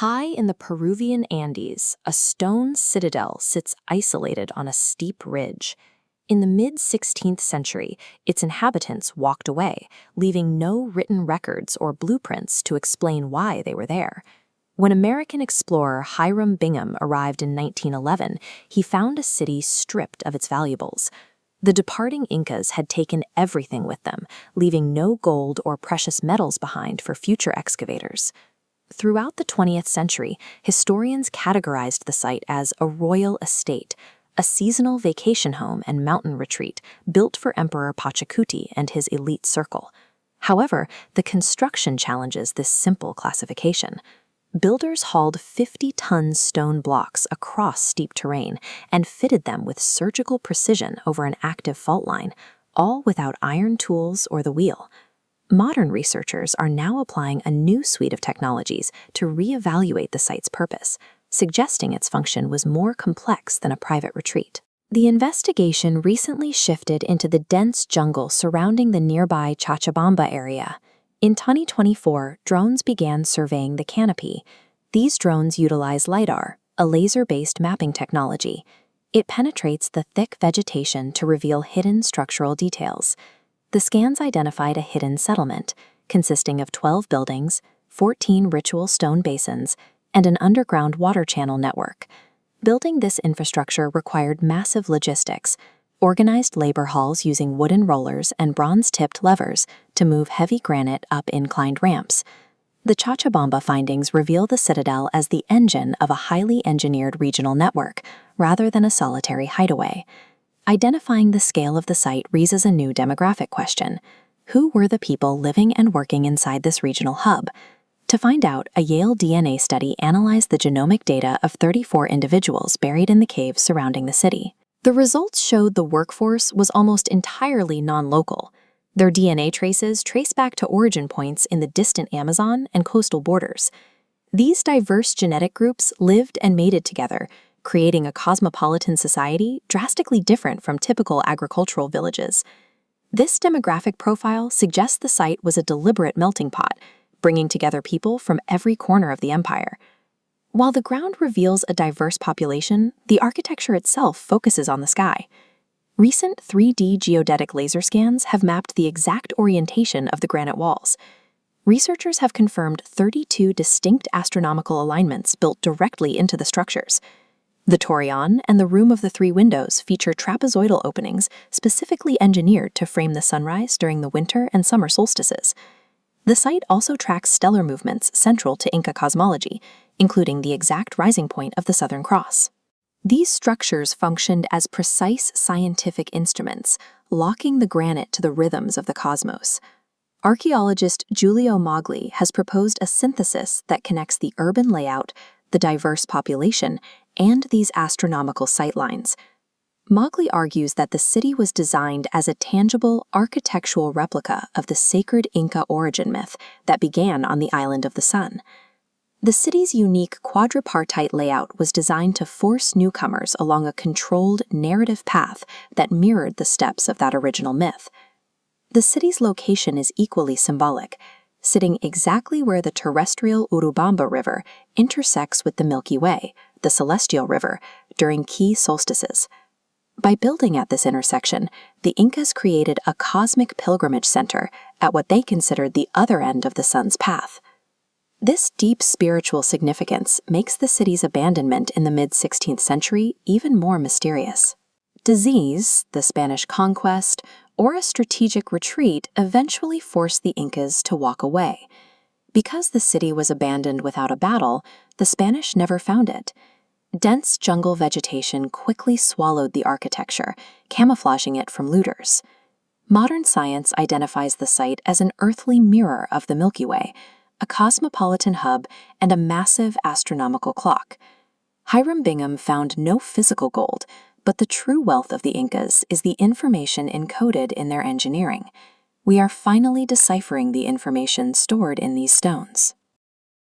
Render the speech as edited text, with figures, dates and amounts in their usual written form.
High in the Peruvian Andes, a stone citadel sits isolated on a steep ridge. In the mid-16th century, its inhabitants walked away, leaving no written records or blueprints to explain why they were there. When American explorer Hiram Bingham arrived in 1911, he found a city stripped of its valuables. The departing Incas had taken everything with them, leaving no gold or precious metals behind for future excavators. Throughout the 20th century, historians categorized the site as a royal estate, a seasonal vacation home and mountain retreat built for Emperor Pachacuti and his elite circle. However, the construction challenges this simple classification. Builders hauled 50-ton stone blocks across steep terrain and fitted them with surgical precision over an active fault line, all without iron tools or the wheel. Modern researchers are now applying a new suite of technologies to reevaluate the site's purpose, suggesting its function was more complex than a private retreat. The investigation recently shifted into the dense jungle surrounding the nearby Cochabamba area. In 2024, drones began surveying the canopy. These drones utilize LiDAR, a laser-based mapping technology. It penetrates the thick vegetation to reveal hidden structural details. The scans identified a hidden settlement, consisting of 12 buildings, 14 ritual stone basins, and an underground water channel network. Building this infrastructure required massive logistics, organized labor halls using wooden rollers and bronze-tipped levers to move heavy granite up inclined ramps. The Cochabamba findings reveal the citadel as the engine of a highly engineered regional network, rather than a solitary hideaway. Identifying the scale of the site raises a new demographic question. Who were the people living and working inside this regional hub? To find out, a Yale DNA study analyzed the genomic data of 34 individuals buried in the caves surrounding the city. The results showed the workforce was almost entirely non-local. Their DNA traces trace back to origin points in the distant Amazon and coastal borders. These diverse genetic groups lived and mated together, creating a cosmopolitan society drastically different from typical agricultural villages. This demographic profile suggests the site was a deliberate melting pot, bringing together people from every corner of the empire. While the ground reveals a diverse population, the architecture itself focuses on the sky. Recent 3D geodetic laser scans have mapped the exact orientation of the granite walls. Researchers have confirmed 32 distinct astronomical alignments built directly into the structures. The Torion and the Room of the Three Windows feature trapezoidal openings specifically engineered to frame the sunrise during the winter and summer solstices. The site also tracks stellar movements central to Inca cosmology, including the exact rising point of the Southern Cross. These structures functioned as precise scientific instruments, locking the granite to the rhythms of the cosmos. Archaeologist Giulio Mogli has proposed a synthesis that connects the urban layout, the diverse population, and these astronomical sightlines. Mogli argues that the city was designed as a tangible architectural replica of the sacred Inca origin myth that began on the island of the sun. The city's unique quadripartite layout was designed to force newcomers along a controlled narrative path that mirrored the steps of that original myth. The city's location is equally symbolic, sitting exactly where the terrestrial Urubamba River intersects with the Milky Way, the celestial river, during key solstices. By building at this intersection, the Incas created a cosmic pilgrimage center at what they considered the other end of the sun's path. This deep spiritual significance makes the city's abandonment in the mid-16th century even more mysterious. Disease, the Spanish conquest, or a strategic retreat eventually forced the Incas to walk away. Because the city was abandoned without a battle, the Spanish never found it. Dense jungle vegetation quickly swallowed the architecture, camouflaging it from looters. Modern science identifies the site as an earthly mirror of the Milky Way, a cosmopolitan hub, and a massive astronomical clock. Hiram Bingham found no physical gold, but the true wealth of the Incas is the information encoded in their engineering. We are finally deciphering the information stored in these stones.